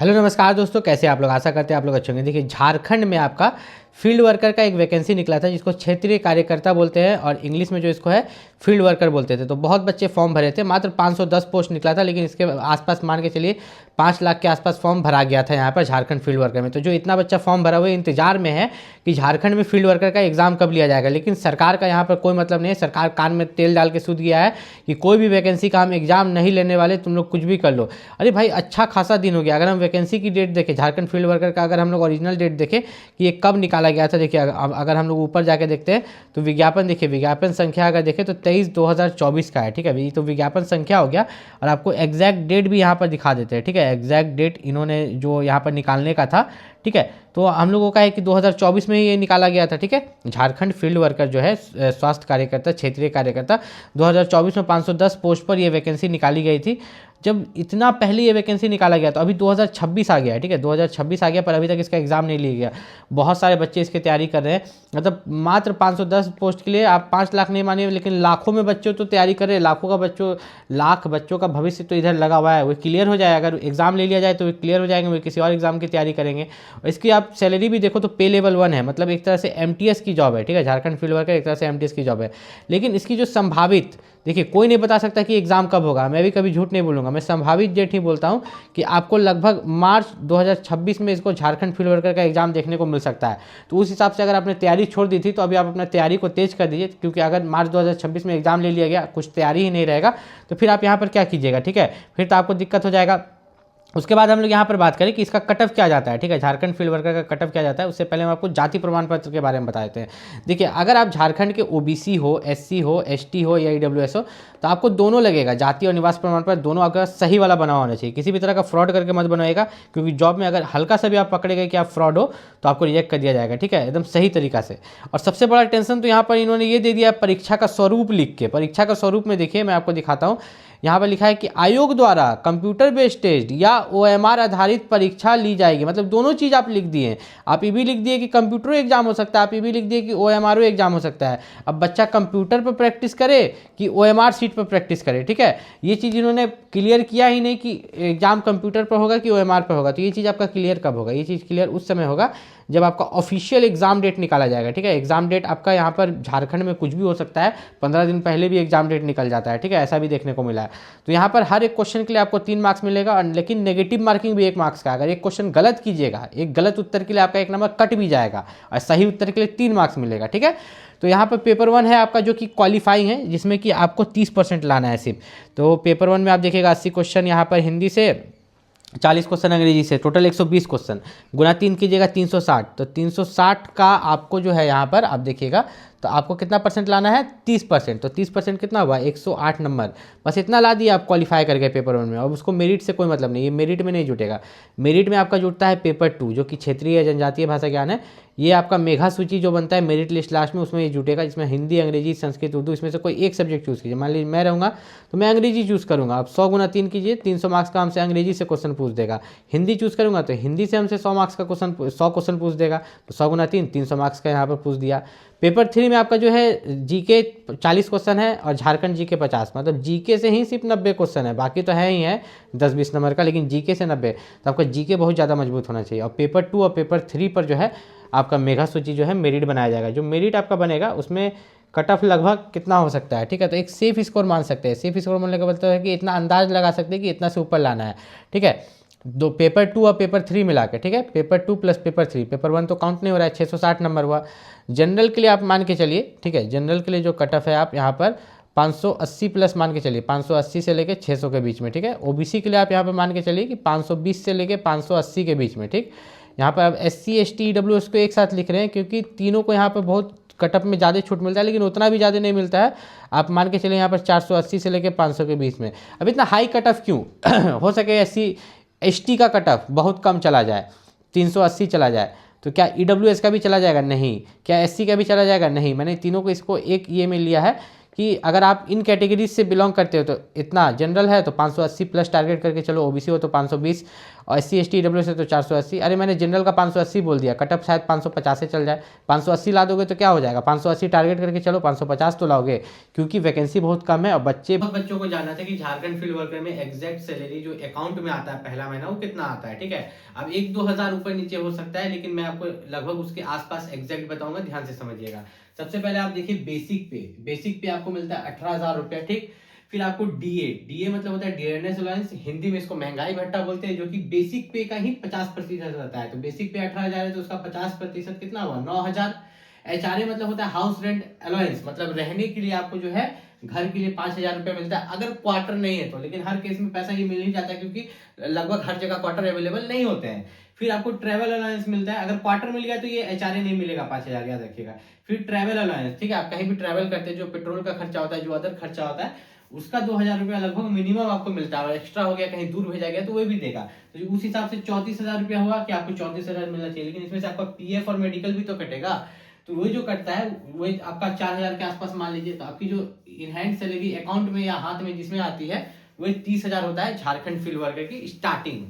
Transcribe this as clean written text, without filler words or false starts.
Hello नमस्कार दोस्तों, कैसे आप लोग। आशा करते हैं आप लोग अच्छे होंगे। देखिए, झारखंड में आपका फील्ड वर्कर का एक वैकेंसी निकला था जिसको क्षेत्रीय कार्यकर्ता बोलते हैं और इंग्लिश में जो इसको है फील्ड वर्कर बोलते थे। तो बहुत बच्चे फॉर्म भरे थे, मात्र 510 पोस्ट निकला था, लेकिन इसके आसपास मान के चलिए 5 लाख के आसपास फॉर्म भरा गया था यहाँ पर झारखंड फील्ड वर्कर में। तो जो इतना बच्चा फॉर्म भरा हुआ है, इंतजार में है कि झारखंड में फील्ड वर्कर का एग्जाम कब लिया जाएगा। लेकिन सरकार का यहाँ पर कोई मतलब नहीं है। सरकार कान में तेल डाल के सूत गया है कि कोई भी वैकेंसी का हम एग्जाम नहीं लेने वाले, तुम लोग कुछ भी कर लो। अरे भाई, अच्छा खासा दिन हो गया। अगर हम वैकेंसी की डेट देखें, झारखंड फील्ड वर्कर का अगर हम लोग ओरिजिनल डेट देखें कि ये कब निकाला गया था, देखिए अगर हम लोग ऊपर जाके देखते हैं तो विज्ञापन देखिए, विज्ञापन संख्या अगर देखें तो 23/2024 का है। ठीक है, ये तो विज्ञापन संख्या हो गया और आपको एग्जैक्ट डेट भी यहाँ पर दिखा देते हैं। ठीक है, एग्जैक्ट डेट इन्होंने जो यहाँ पर निकालने का था, ठीक है, तो हम लोगों का है कि 2024 में ही ये निकाला गया था। ठीक है, झारखंड फील्ड वर्कर जो है स्वास्थ्य कार्यकर्ता, क्षेत्रीय कार्यकर्ता, 2024 में 510 पोस्ट पर ये वैकेंसी निकाली गई थी। जब इतना पहले ये वैकेंसी निकाला गया तो अभी 2026 आ गया है। ठीक है, 2026 आ गया पर अभी तक इसका एग्जाम नहीं लिया गया। बहुत सारे बच्चे इसकी तैयारी कर रहे हैं। मतलब मात्र 510 पोस्ट के लिए आप 5 लाख नहीं मानिए, लेकिन लाखों में बच्चों तो तैयारी कर रहे हैं। लाख बच्चों का भविष्य तो इधर लगा हुआ है। वो क्लियर हो जाए, अगर एग्जाम ले लिया जाए तो वो क्लियर हो जाएंगे, वो किसी और एग्जाम की तैयारी करेंगे। इसकी आप सैलरी भी देखो तो पे लेवल 1 है, मतलब एक तरह से एमटीएस की जॉब है। ठीक है, झारखंड फील्ड वर्कर एक तरह से एमटीएस की जॉब है। लेकिन इसकी जो संभावित, देखिए कोई नहीं बता सकता कि एग्जाम कब होगा। मैं भी कभी झूठ नहीं बोलूँगा, मैं संभावित डेट ही बोलता हूँ कि आपको लगभग मार्च 2026 में इसको झारखंड फील्ड वर्कर का एग्जाम देखने को मिल सकता है। तो उस हिसाब से अगर आपने तैयारी छोड़ दी थी तो अभी आप अपना तैयारी को तेज कर दीजिए, क्योंकि अगर मार्च 2026 में एग्जाम ले लिया गया, कुछ तैयारी ही नहीं रहेगा, तो फिर आप यहाँ पर क्या कीजिएगा। ठीक है, फिर तो आपको दिक्कत हो जाएगा। उसके बाद हम लोग यहाँ पर बात करें कि इसका कटअप क्या जाता है। ठीक है, झारखंड फील्ड वर्कर का कटअप क्या जाता है, उससे पहले हम आपको जाति प्रमाण पत्र के बारे में बता देते हैं। देखिए, अगर आप झारखंड के ओबीसी हो, एससी हो, एसटी हो या ईडब्ल्यूएस हो, तो आपको दोनों लगेगा। जाति और निवास प्रमाण पत्र दोनों आपका सही वाला बना होना चाहिए। किसी भी तरह का फ्रॉड करके मत बनाएगा, क्योंकि जॉब में अगर हल्का सा भी आप पकड़े गए कि आप फ्रॉड हो तो आपको रिजेक्ट कर दिया जाएगा। ठीक है, एकदम सही तरीका से। और सबसे बड़ा टेंशन तो यहाँ पर इन्होंने ये दे दिया, परीक्षा का स्वरूप लिख के। परीक्षा का स्वरूप में देखिए, मैं आपको दिखाता हूँ। यहाँ पर लिखा है कि आयोग द्वारा कंप्यूटर बेस्ड टेस्ट या ओएमआर आधारित परीक्षा ली जाएगी। मतलब दोनों चीज़ आप लिख दिए। आप ये भी लिख दिए कि कंप्यूटर एग्जाम हो सकता है, आप ये भी लिख दिए कि ओएमआर एग्जाम हो सकता है। अब बच्चा कंप्यूटर पर प्रैक्टिस करे कि ओएमआर सीट पर प्रैक्टिस करे। ठीक है, ये चीज़ इन्होंने क्लियर किया ही नहीं कि एग्जाम कंप्यूटर पर होगा कि ओएमआर पर होगा। तो ये चीज़ आपका क्लियर कब होगा? ये चीज़ क्लियर उस समय होगा जब आपका ऑफिशियल एग्जाम डेट निकाला जाएगा। ठीक है, एग्जाम डेट आपका यहाँ पर झारखंड में कुछ भी हो सकता है, 15 दिन पहले भी एग्जाम डेट निकल जाता है। ठीक है, ऐसा भी देखने को मिला है। तो यहाँ पर हर एक क्वेश्चन के लिए आपको 3 मार्क्स मिलेगा, लेकिन नेगेटिव मार्किंग भी 1 मार्क्स का। अगर एक क्वेश्चन गलत कीजिएगा, एक गलत उत्तर के लिए आपका 1 नंबर कट भी जाएगा और सही उत्तर के लिए 3 मार्क्स मिलेगा। ठीक है, तो यहाँ पर पेपर 1 है आपका जो कि क्वालिफाइंग है, जिसमें कि आपको 30% लाना है सिर्फ। तो पेपर 1 में आप देखिएगा 80 क्वेश्चन यहाँ पर हिंदी से, 40 क्वेश्चन अंग्रेजी से, टोटल 120 क्वेश्चन, गुना 3 कीजिएगा 360। तो 360 का आपको जो है यहाँ पर आप देखिएगा तो आपको कितना परसेंट लाना है? 30%। तो 30% कितना हुआ? 108 नंबर। बस इतना ला दिया, आप क्वालिफाई कर गए पेपर 1 में। अब उसको मेरिट से कोई मतलब नहीं, ये मेरिट में नहीं जुटेगा। मेरिट में आपका जुटता है पेपर 2, जो कि क्षेत्रीय जनजातीय भाषा ज्ञान है। ये आपका मेघा सूची जो बनता है मेरिट लिस्ट लास्ट में, उसमें ये जुटेगा, जिसमें हिंदी, अंग्रेजी, संस्कृत, उर्दू, इसमें से कोई एक सब्जेक्ट चूज़ कीजिए। मान लीजिए मैं रहूँगा तो मैं अंग्रेजी चूज़ करूँगा। आप 100 गुना 3 कीजिए, 300 मार्क्स का हमसे अंग्रेजी से क्वेश्चन पूछ देगा। हिंदी चूज़ करूँगा तो हिंदी से हमसे 100 मार्क्स का क्वेश्चन, 100 क्वेश्चन पूछ देगा। तो 100 गुना 3, 300 मार्क्स का यहाँ पर पूछ दिया। पेपर 3 में आपका जो है जीके 40 क्वेश्चन है और झारखंड जीके 50। मतलब जीके से ही सिर्फ 90 क्वेश्चन है, बाकी तो है ही है 10-20 नंबर का, लेकिन जीके से 90। तो आपका जीके बहुत ज़्यादा मजबूत होना चाहिए। और पेपर 2 और पेपर 3 पर जो है आपका मेघा सूची जो है मेरिट बनाया जाएगा। जो मेरिट आपका बनेगा उसमें कट ऑफ लगभग कितना हो सकता है। ठीक है, तो एक सेफ स्कोर मान सकते हैं। सेफ स्कोर मानने का मतलब है कि इतना अंदाज लगा सकते हैं कि इतना से ऊपर लाना है। ठीक है, दो पेपर 2 और पेपर 3 मिला के। ठीक है, पेपर 2 प्लस पेपर 3, पेपर 1 तो काउंट नहीं हो रहा है, 660 नंबर हुआ। जनरल के लिए आप मान के चलिए, ठीक है, जनरल के लिए जो कट ऑफ है आप यहाँ पर 580 प्लस मान के चलिए, 580 से लेके 600 के बीच में। ठीक है, ओबीसी के लिए आप यहाँ पर मान के चलिए कि 520 से लेके 580 के बीच में। ठीक, यहाँ पर आप एससी, एसटी, ईडब्ल्यूएस को एक साथ लिख रहे हैं, क्योंकि तीनों को यहाँ पर बहुत कटअप में ज़्यादा छूट मिलता है, लेकिन उतना भी ज़्यादा नहीं मिलता है। आप मान के चलिए यहाँ पर 480 से लेकर 500 के बीच में। अब इतना हाई कट ऑफ क्यों? हो सके एससी एसटी का कट ऑफ बहुत कम चला जाए, 380 चला जाए। तो क्या ईडब्ल्यूएस का भी चला जाएगा? नहीं। क्या एससी का भी चला जाएगा? नहीं। मैंने तीनों को इसको एक ये में लिया है कि अगर आप इन कैटेगरीज से बिलोंग करते हो तो इतना, जनरल है तो 580 प्लस टारगेट करके चलो, ओबीसी हो तो 520 और SC ST EWS है तो 480। अरे मैंने जनरल का 580 बोल दिया, कटअप शायद 550 से चल जाए। 580 ला दोगे तो क्या हो जाएगा, 580 टारगेट करके चलो, 550 तो लाओगे, क्योंकि वैकेंसी बहुत कम है और बहुत बच्चों को जानना था कि झारखंड फील्ड वर्कर में एग्जैक्ट सैलरी जो अकाउंट में आता है पहला महीना वो कितना आता है। ठीक है, अब 1-2 हज़ार ऊपर नीचे हो सकता है, लेकिन मैं आपको लगभग उसके आसपास एग्जैक्ट बताऊंगा, ध्यान से समझिएगा। सबसे पहले आप देखिए बेसिक पे आपको मिलता है 18,000 रुपया। ठीक, फिर आपको डीए मतलब होता है डियरनेस अलाउंस, हिंदी में इसको महंगाई भत्ता बोलते हैं, जो कि बेसिक पे का ही 50% रहता है। तो बेसिक पे 18,000 है तो उसका 50% कितना हुआ, 9,000। HRA मतलब होता है हाउस रेंट अलाउंस, मतलब रहने के लिए आपको जो है घर के लिए 5,000 रुपया मिलता है, अगर क्वार्टर नहीं है तो। लेकिन हर केस में पैसा ये मिल नहीं जाता, क्योंकि लगभग हर जगह क्वार्टर अवेलेबल नहीं होते हैं। फिर आपको ट्रेवल अलाउंस मिलता है, अगर क्वार्टर मिल गया तो ये HRA नहीं मिलेगा 5,000, याद रखिएगा। फिर ट्रेवल अलाउंस, ठीक है, आप कहीं भी ट्रेवल करते हैं, जो पेट्रोल का खर्चा होता है, जो अदर खर्चा होता है, उसका 2,000 रुपया लगभग मिनिमम आपको मिलता है, और एक्स्ट्रा हो गया कहीं दूर भेजा गया तो वो भी देगा। तो उस हिसाब से 34,000 रुपया हुआ कि आपको 34,000 मिलना चाहिए। लेकिन इसमें से आपका PF और मेडिकल भी तो कटेगा, तो वो जो कटता है वो आपका 4,000 के आसपास मान लीजिए। तो आपकी जो इन हैंड सैलरी अकाउंट में या हाथ में जिसमें आती है वो 30,000 होता है झारखंड फील्ड वर्कर की स्टार्टिंग।